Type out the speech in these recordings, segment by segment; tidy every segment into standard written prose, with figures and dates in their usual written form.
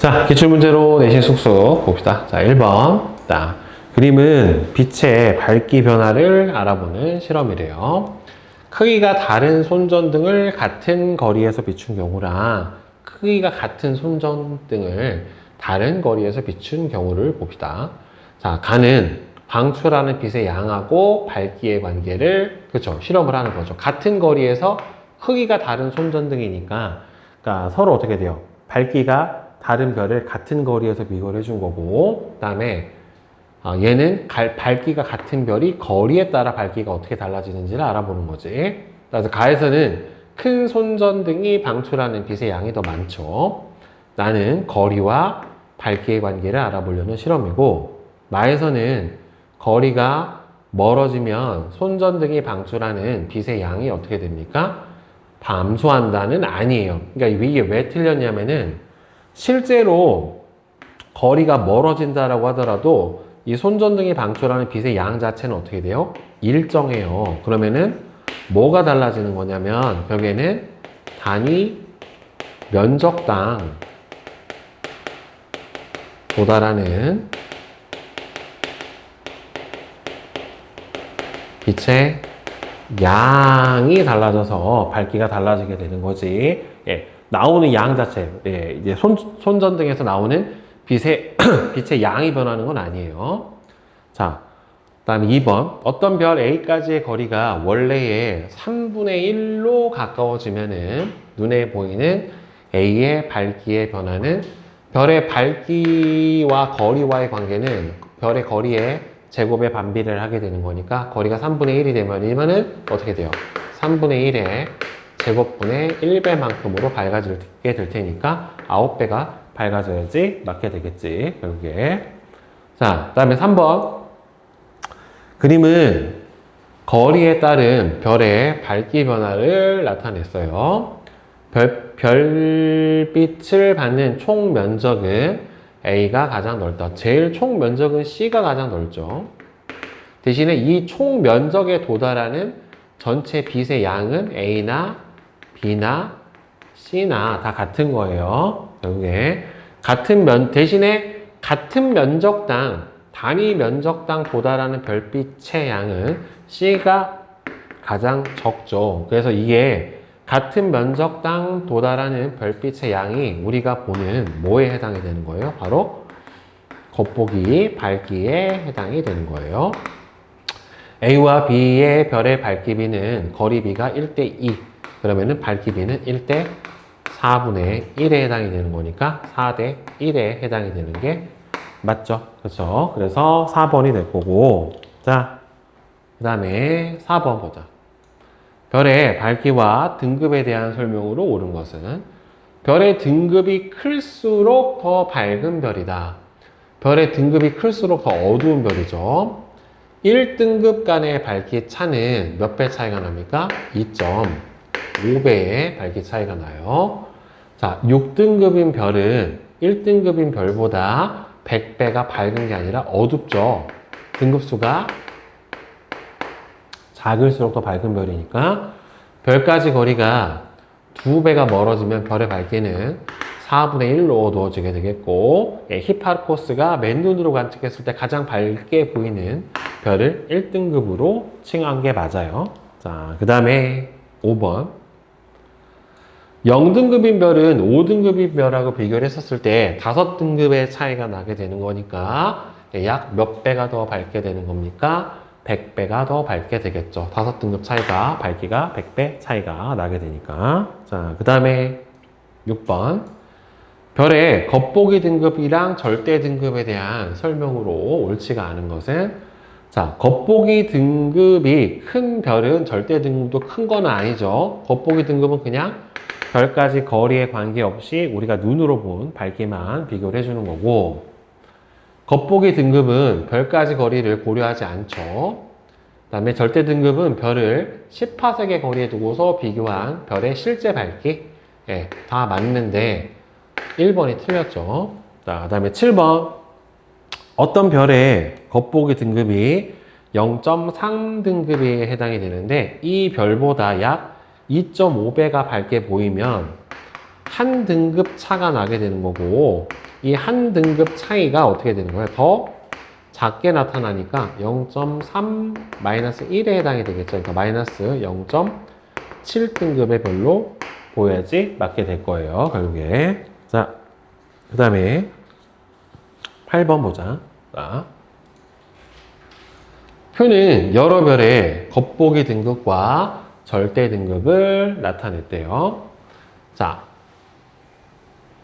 자, 기출문제로 내신 숙소 봅시다. 자, 1번. 자, 그림은 빛의 밝기 변화를 알아보는 실험이래요. 크기가 다른 손전등을 같은 거리에서 비춘 경우랑 크기가 같은 손전등을 다른 거리에서 비춘 경우를 봅시다. 자, 가는 방출하는 빛의 양하고 밝기의 관계를, 그렇죠, 실험을 하는 거죠. 같은 거리에서 크기가 다른 손전등이니까, 그러니까 서로 어떻게 돼요? 밝기가 다른 별을 같은 거리에서 비교를 해준 거고, 그 다음에 얘는 밝기가 같은 별이 거리에 따라 밝기가 어떻게 달라지는지를 알아보는 거지. 그래서 가에서는 큰 손전등이 방출하는 빛의 양이 더 많죠. 나는 거리와 밝기의 관계를 알아보려는 실험이고, 마에서는 거리가 멀어지면 손전등이 방출하는 빛의 양이 어떻게 됩니까? 감소한다는 아니에요. 그러니까 이게 왜 틀렸냐면은 실제로 거리가 멀어진다라고 하더라도 이 손전등이 방출하는 빛의 양 자체는 어떻게 돼요? 일정해요. 그러면은 뭐가 달라지는 거냐면 결국에는 단위 면적당 도달하는 빛의 양이 달라져서 밝기가 달라지게 되는 거지. 예, 나오는 양 자체, 예, 이제 손전등에서 나오는 빛의 양이 변하는 건 아니에요. 자, 그 다음에 2번. 어떤 별 A까지의 거리가 원래의 3분의 1로 가까워지면은 눈에 보이는 A의 밝기의 변화는 별의 밝기와 거리와의 관계는 별의 거리에 제곱의 반비례를 하게 되는 거니까 거리가 3분의 1이 되면은 어떻게 돼요? 3분의 1의 제곱분의 1배만큼으로 밝아지게 될 테니까 9배가 밝아져야지 맞게 되겠지, 결국에. 자, 그 다음에 3번. 그림은 거리에 따른 별의 밝기 변화를 나타냈어요. 별빛을 받는 총 면적은 A가 가장 넓다. 제일 총 면적은 C가 가장 넓죠. 대신에 이 총 면적에 도달하는 전체 빛의 양은 A나 B나 C나 다 같은 거예요. 결국에 대신에 같은 면적당, 단위 면적당 도달하는 별빛의 양은 C가 가장 적죠. 그래서 이게 같은 면적당 도달하는 별빛의 양이 우리가 보는 뭐에 해당이 되는 거예요? 바로 겉보기 밝기에 해당이 되는 거예요. A와 B의 별의 밝기비는 거리비가 1:2. 그러면은 밝기비는 1대 4분의 1에 해당이 되는 거니까 4:1에 해당이 되는 게 맞죠? 그렇죠? 그래서 4번이 될 거고. 자, 그 다음에 4번 보자. 별의 밝기와 등급에 대한 설명으로 옳은 것은 별의 등급이 클수록 더 밝은 별이다. 별의 등급이 클수록 더 어두운 별이죠. 1등급 간의 밝기 차는 몇 배 차이가 납니까? 2.5배의 밝기 차이가 나요. 자, 6등급인 별은 1등급인 별보다 100배가 밝은 게 아니라 어둡죠. 등급수가 작을수록 더 밝은 별이니까 별까지 거리가 2배가 멀어지면 별의 밝기는 4분의 1로 어두워지게 되겠고, 히파르코스가 맨눈으로 관측했을 때 가장 밝게 보이는 별을 1등급으로 칭한 게 맞아요. 자, 그 다음에 5번. 0등급인 별은 5등급인 별하고 비교를 했었을 때 5등급의 차이가 나게 되는 거니까 약 몇 배가 더 밝게 되는 겁니까? 100배가 더 밝게 되겠죠. 5등급 차이가, 밝기가 100배 차이가 나게 되니까. 자, 그 다음에 6번. 별의 겉보기 등급이랑 절대 등급에 대한 설명으로 옳지가 않은 것은, 자, 겉보기 등급이 큰 별은 절대 등급도 큰 건 아니죠. 겉보기 등급은 그냥 별까지 거리에 관계없이 우리가 눈으로 본 밝기만 비교를 해주는 거고, 겉보기 등급은 별까지 거리를 고려하지 않죠. 그 다음에 절대 등급은 별을 10파섹의 거리에 두고서 비교한 별의 실제 밝기, 예, 다 맞는데 1번이 틀렸죠. 자, 그 다음에 7번. 어떤 별의 겉보기 등급이 0.3등급에 해당이 되는데 이 별보다 약 2.5배가 밝게 보이면 한 등급 차가 나게 되는 거고, 이 한 등급 차이가 어떻게 되는 거예요? 더 작게 나타나니까 0.3 마이너스 1에 해당이 되겠죠. 그러니까 마이너스 0.7 등급의 별로 보여야지 맞게 될 거예요, 결국에. 자, 그 다음에 8번 보자. 자, 표는 여러 별의 겉보기 등급과 절대 등급을 나타냈대요. 자,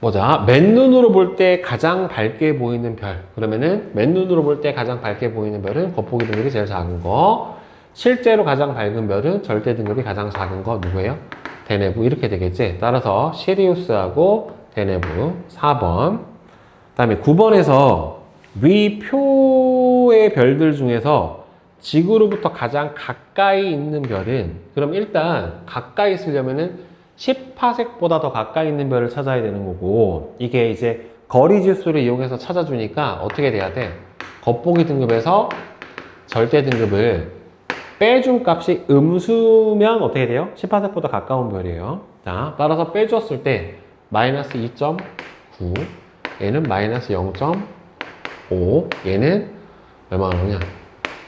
보자. 맨눈으로 볼 때 가장 밝게 보이는 별. 그러면은 맨눈으로 볼 때 가장 밝게 보이는 별은 겉보기 등급이 제일 작은 거. 실제로 가장 밝은 별은 절대 등급이 가장 작은 거 누구예요? 대내부. 이렇게 되겠지. 따라서 시리우스하고 대내부 4번. 그 다음에 9번에서 위 표의 별들 중에서 지구로부터 가장 가까이 있는 별은, 그럼 일단 가까이 있으려면은 10파섹보다 더 가까이 있는 별을 찾아야 되는 거고, 이게 이제 거리 지수를 이용해서 찾아주니까 어떻게 돼야 돼? 겉보기 등급에서 절대 등급을 빼준 값이 음수면 어떻게 돼요? 10파섹보다 가까운 별이에요. 자, 따라서 빼주었을 때 마이너스 2.9, 얘는 마이너스 0.5, 얘는 얼마나 나오냐?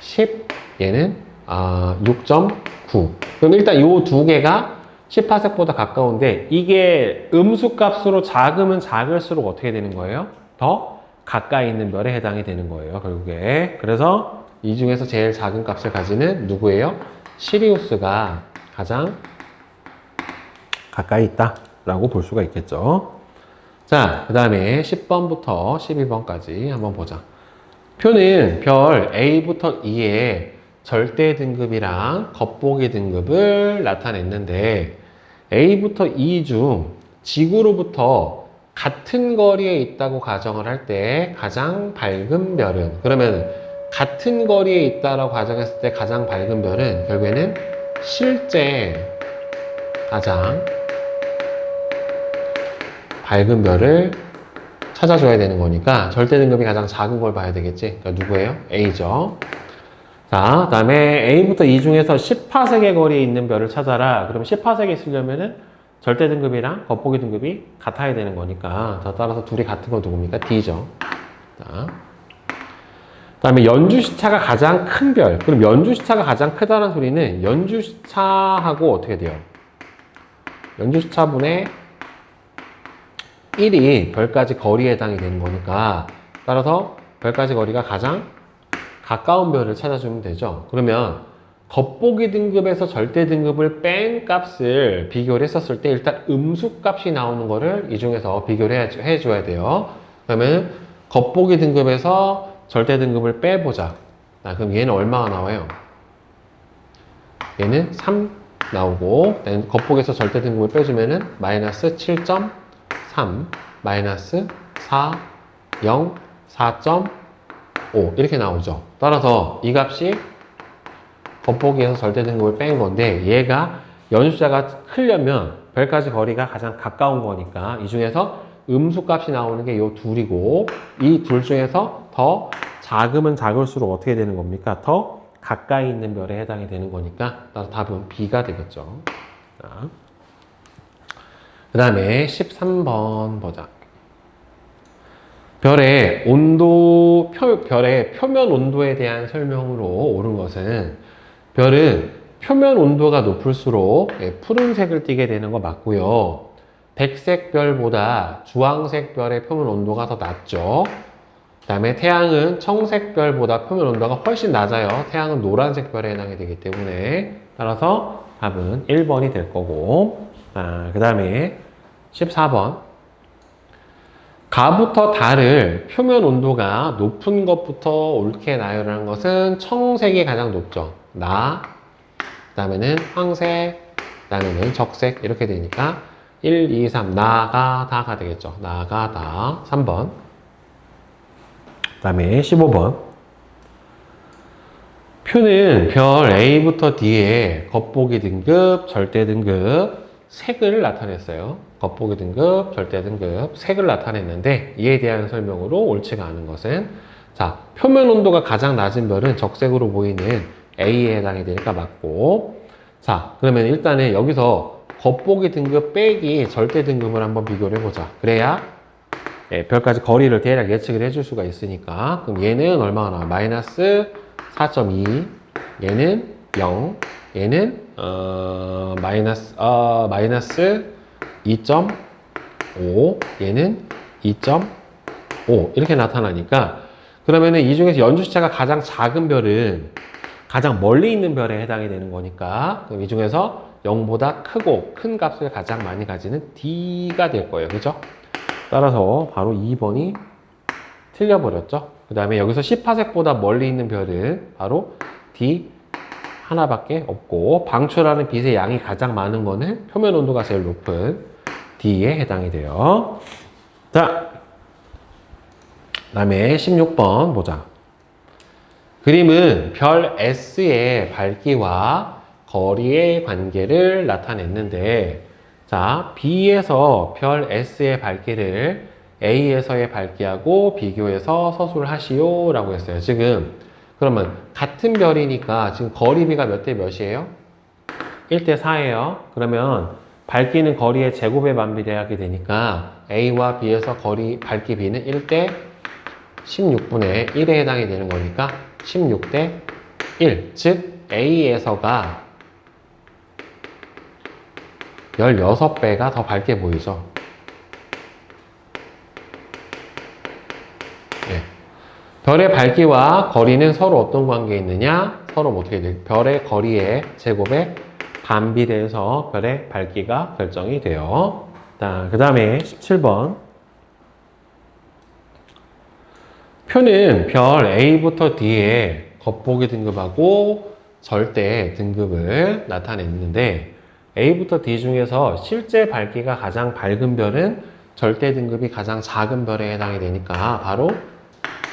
10, 얘는 6.9. 그럼 일단 이 두 개가 10파섹보다 가까운데, 이게 음수 값으로 작으면 작을수록 어떻게 되는 거예요? 더 가까이 있는 별에 해당이 되는 거예요, 결국에. 그래서 이 중에서 제일 작은 값을 가지는 누구예요? 시리우스가 가장 가까이 있다라고 볼 수가 있겠죠. 자, 그 다음에 10번부터 12번까지 한번 보자. 표는 별 A부터 E의 절대 등급이랑 겉보기 등급을 나타냈는데, A부터 E 중 지구로부터 같은 거리에 있다고 가정을 할 때 가장 밝은 별은, 그러면 같은 거리에 있다라고 가정했을 때 가장 밝은 별은 결국에는 실제 가장 밝은 별을 찾아줘야 되는 거니까 절대 등급이 가장 작은 걸 봐야 되겠지. 그러니까 누구예요? A죠. 자, 그 다음에 A부터 E 중에서 10파섹의 거리에 있는 별을 찾아라. 그럼 10파섹에 있으려면은 절대 등급이랑 겉보기 등급이 같아야 되는 거니까. 자, 따라서 둘이 같은 건 누굽니까? D죠. 자, 그 다음에 연주시차가 가장 큰 별. 그럼 연주시차가 가장 크다는 소리는 연주시차하고 어떻게 돼요? 연주시차분의 1이 별까지 거리에 해당이 되는 거니까, 따라서 별까지 거리가 가장 가까운 별을 찾아주면 되죠. 그러면 겉보기 등급에서 절대 등급을 뺀 값을 비교를 했었을 때 일단 음수 값이 나오는 거를 이 중에서 비교를 해줘야 돼요. 그러면 겉보기 등급에서 절대 등급을 빼보자. 그럼 얘는 얼마가 나와요? 얘는 3 나오고, 겉보기에서 절대 등급을 빼주면은 마이너스 7.3, 마이너스 4, 0, 4.5 이렇게 나오죠. 따라서 이 값이 겉보기에서 절대 등급을 뺀 건데, 얘가 연수자가 크려면 별까지 거리가 가장 가까운 거니까 이 중에서 음수 값이 나오는 게 이 둘이고, 이 둘 중에서 더 작으면 작을수록 어떻게 되는 겁니까? 더 가까이 있는 별에 해당이 되는 거니까, 따라서 답은 B가 되겠죠. 그 다음에 13번 보자. 별의 온도, 별의 표면 온도에 대한 설명으로 옳은 것은, 별은 표면 온도가 높을수록 푸른색을 띠게 되는 거 맞고요. 백색 별보다 주황색 별의 표면 온도가 더 낮죠. 그 다음에 태양은 청색 별보다 표면 온도가 훨씬 낮아요. 태양은 노란색 별에 해당이 되기 때문에, 따라서 답은 1번이 될 거고. 그 다음에 14번. 가부터 달을 표면 온도가 높은 것부터 옳게 나열하는 것은 청색이 가장 높죠. 그 다음에는 황색, 그 다음에는 적색 이렇게 되니까 1, 2, 3 나가다가 되겠죠. 나가다. 3번. 그 다음에 15번. 표는 별 A부터 D의 겉보기 등급, 절대 등급, 색을 나타냈어요. 겉보기 등급, 절대 등급, 색을 나타냈는데, 이에 대한 설명으로 옳지가 않은 것은, 자, 표면 온도가 가장 낮은 별은 적색으로 보이는 A에 해당이 되니까 맞고, 자, 그러면 일단은 여기서 겉보기 등급 빼기 절대 등급을 한번 비교를 해보자. 그래야 별까지 거리를 대략 예측을 해줄 수가 있으니까. 그럼 얘는 얼마가 나와? 마이너스 4.2, 얘는 0, 얘는 마이너스 2.5, 얘는 2.5 이렇게 나타나니까, 그러면은 이 중에서 연주시차가 가장 작은 별은 가장 멀리 있는 별에 해당이 되는 거니까, 그럼 이 중에서 0보다 크고 큰 값을 가장 많이 가지는 D가 될 거예요. 그죠? 따라서 바로 2번이 틀려버렸죠. 그 다음에 여기서 10파섹보다 멀리 있는 별은 바로 D 하나밖에 없고, 방출하는 빛의 양이 가장 많은 거는 표면 온도가 제일 높은 D에 해당이 돼요. 자, 그 다음에 16번 보자. 그림은 별 S의 밝기와 거리의 관계를 나타냈는데, 자, B에서 별 S의 밝기를 A에서의 밝기하고 비교해서 서술을 하시오 라고 했어요. 지금 그러면 같은 별이니까 지금 거리비가 몇 대 몇이에요? 1대 4예요. 그러면 밝기는 거리의 제곱에 반비례하게 되니까 A와 B에서 거리 밝기 B는 1대 16분의 1에 해당이 되는 거니까 16대 1. 즉 A에서가 16배가 더 밝게 보이죠. 네. 별의 밝기와 거리는 서로 어떤 관계에 있느냐? 서로 어떻게 돼요? 별의 거리의 제곱에 반비례해서 별의 밝기가 결정이 돼요. 자, 그 다음에 17번. 표는 별 A부터 D의 겉보기 등급하고 절대 등급을 나타냈는데, A부터 D 중에서 실제 밝기가 가장 밝은 별은 절대 등급이 가장 작은 별에 해당이 되니까 바로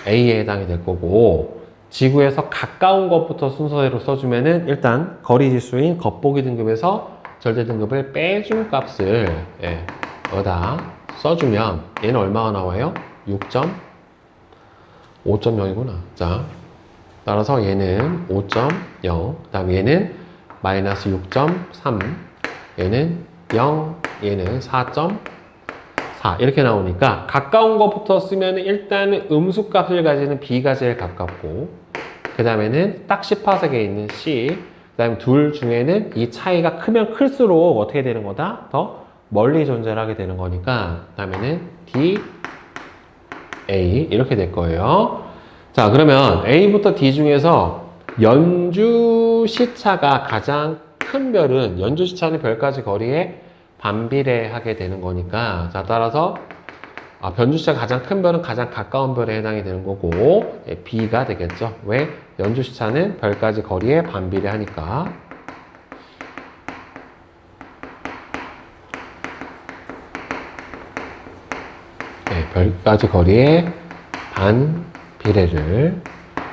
A에 해당이 될 거고, 지구에서 가까운 것부터 순서대로 써주면은 일단 거리 지수인 겉보기 등급에서 절대 등급을 빼준 값을 여기다 써주면 얘는 얼마가 나와요? 5.0이구나. 자, 따라서 얘는 5.0, 그 다음에 얘는 마이너스 6.3, 얘는 0, 얘는 4.4 이렇게 나오니까 가까운 것부터 쓰면 일단은 음수값을 가지는 B가 제일 가깝고, 그 다음에는 딱 10파섹에 있는 C, 그 다음에 둘 중에는 이 차이가 크면 클수록 어떻게 되는 거다? 더 멀리 존재를 하게 되는 거니까, 그 다음에는 D, A 이렇게 될 거예요. 자, 그러면 A부터 D 중에서 연주 시차가 가장 큰 별은, 연주 시차는 별까지 거리에 반비례하게 되는 거니까, 자, 따라서 변주 시차가 가장 큰 별은 가장 가까운 별에 해당이 되는 거고, B가 되겠죠. 왜? 연주 시차는 별까지 거리에 반비례하니까. 네, 별까지 거리에 반비례를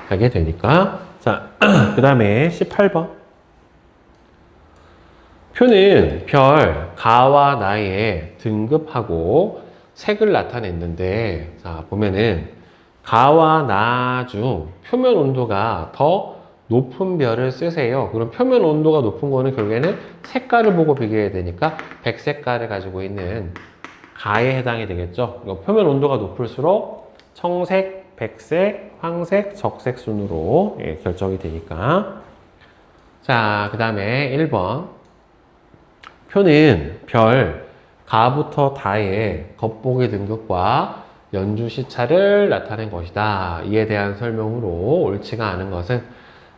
하게 되니까. 자, 그 다음에 18번. 표는 별 가와 나의 등급하고 색을 나타냈는데, 자, 보면은 가와 나 중 표면 온도가 더 높은 별을 쓰세요. 그럼 표면 온도가 높은 거는 결국에는 색깔을 보고 비교해야 되니까 백색깔을 가지고 있는 가에 해당이 되겠죠. 표면 온도가 높을수록 청색, 백색, 황색, 적색 순으로 결정이 되니까. 자, 그 다음에 1번. 표는 별 가부터 다의 겉보기 등급과 연주 시차를 나타낸 것이다. 이에 대한 설명으로 옳지가 않은 것은,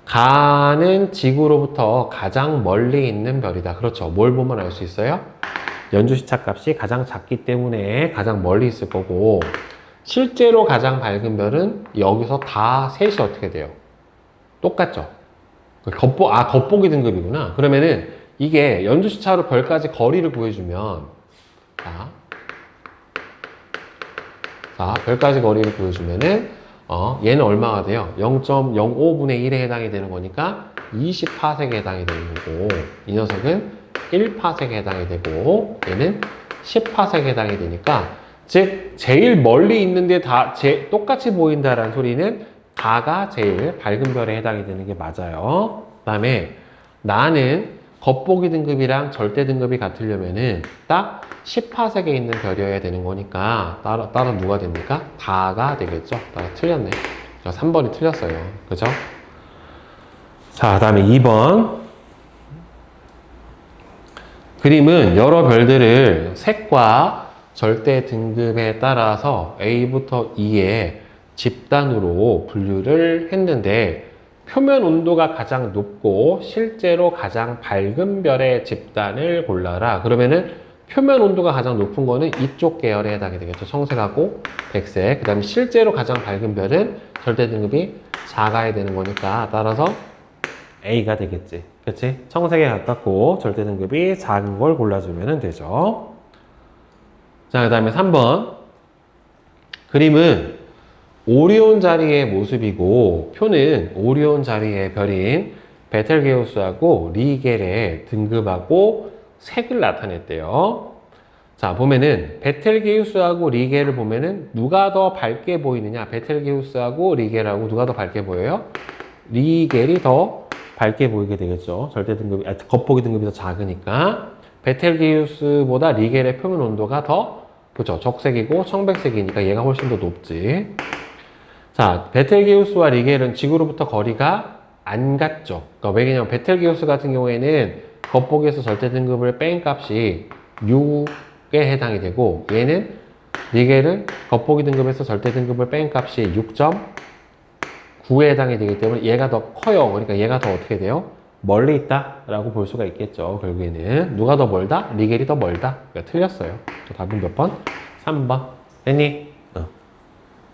가는 지구로부터 가장 멀리 있는 별이다. 그렇죠. 뭘 보면 알 수 있어요? 연주 시차 값이 가장 작기 때문에 가장 멀리 있을 거고, 실제로 가장 밝은 별은 여기서 다 셋이 어떻게 돼요? 똑같죠? 겉보기 등급이구나. 그러면은 이게 연주 시차로 별까지 거리를 구해주면, 자, 별까지 거리를 구해주면은, 얘는 얼마가 돼요? 0.05분의 1에 해당이 되는 거니까 20파섹에 해당이 되는 거고, 이 녀석은 1파섹에 해당이 되고, 얘는 10파섹에 해당이 되니까, 즉, 제일 멀리 있는데 다 똑같이 보인다라는 소리는 가가 제일 밝은 별에 해당이 되는 게 맞아요. 그 다음에 나는 겉보기 등급이랑 절대 등급이 같으려면은 딱 10파색에 있는 별이어야 되는 거니까 따라 누가 됩니까? 다가 되겠죠. 따라 틀렸네. 3번이 틀렸어요. 그죠? 자, 다음에 2번. 그림은 여러 별들을 색과 절대 등급에 따라서 A부터 E의 집단으로 분류를 했는데 표면 온도가 가장 높고 실제로 가장 밝은 별의 집단을 골라라. 그러면은 표면 온도가 가장 높은 거는 이쪽 계열에 해당이 되겠죠. 청색하고 백색. 그 다음에 실제로 가장 밝은 별은 절대 등급이 작아야 되는 거니까 따라서 A가 되겠지. 그치? 청색에 가깝고 절대 등급이 작은 걸 골라주면 되죠. 자, 그 다음에 3번. 그림은 오리온 자리의 모습이고 표는 오리온 자리의 별인 베텔게우스하고 리겔의 등급하고 색을 나타냈대요. 자, 보면은 베텔게우스하고 리겔을 보면은 누가 더 밝게 보이느냐? 베텔게우스하고 리겔하고 누가 더 밝게 보여요? 리겔이 더 밝게 보이게 되겠죠. 절대 등급이, 겉보기 등급이 더 작으니까. 베텔게우스보다 리겔의 표면 온도가 더, 그죠? 적색이고 청백색이니까 얘가 훨씬 더 높지. 자, 베텔게우스와 리겔은 지구로부터 거리가 안 같죠. 그러니까 왜냐면 베텔게우스 같은 경우에는 겉보기에서 절대 등급을 뺀 값이 6에 해당이 되고 얘는 리겔은 겉보기 등급에서 절대 등급을 뺀 값이 6.9에 해당이 되기 때문에 얘가 더 커요. 그러니까 얘가 더 어떻게 돼요? 멀리 있다라고 볼 수가 있겠죠. 결국에는 누가 더 멀다? 리겔이 더 멀다. 그러니까 틀렸어요. 답은 몇 번? 3번. 됐니?